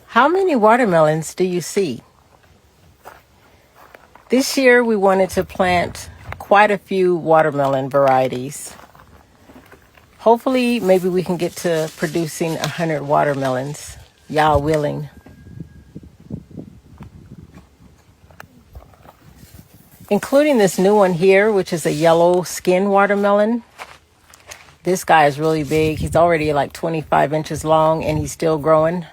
How many watermelons do you see? This year we wanted to plant quite a few watermelon varieties. Hopefully, maybe we can get to producing 100 watermelons, YAH willing. Including this new one here, which is a yellow skin watermelon. This guy is really big. He's already like 25 inches long and he's still growing.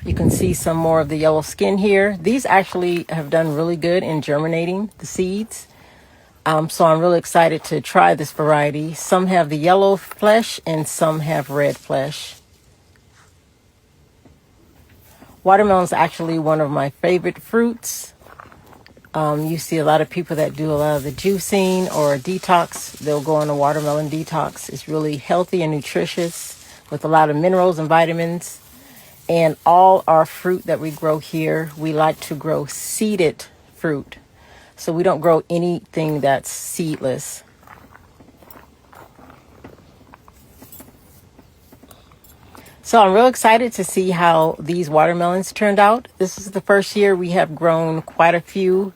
You can see some more of the yellow skin here. These actually have done really good in germinating the seeds. So I'm really excited to try this variety. Some have the yellow flesh and some have red flesh. Watermelon is actually one of my favorite fruits. You see a lot of people that do a lot of the juicing or detox. They'll go on a watermelon detox. It's really healthy and nutritious with a lot of minerals and vitamins. And all our fruit that we grow here, we like to grow seeded fruit. So we don't grow anything that's seedless. So I'm real excited to see how these watermelons turned out. This is the first year we have grown quite a few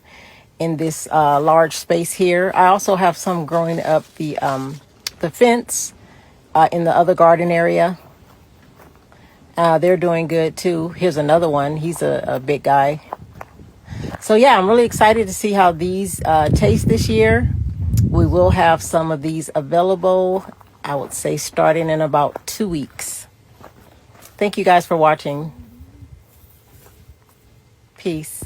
in this large space here. I also have some growing up the fence in the other garden area. They're doing good too. Here's another one. He's a big guy. So yeah, I'm really excited to see how these taste this year. We will have some of these available, I would say, starting in about 2 weeks. Thank you guys for watching. Peace.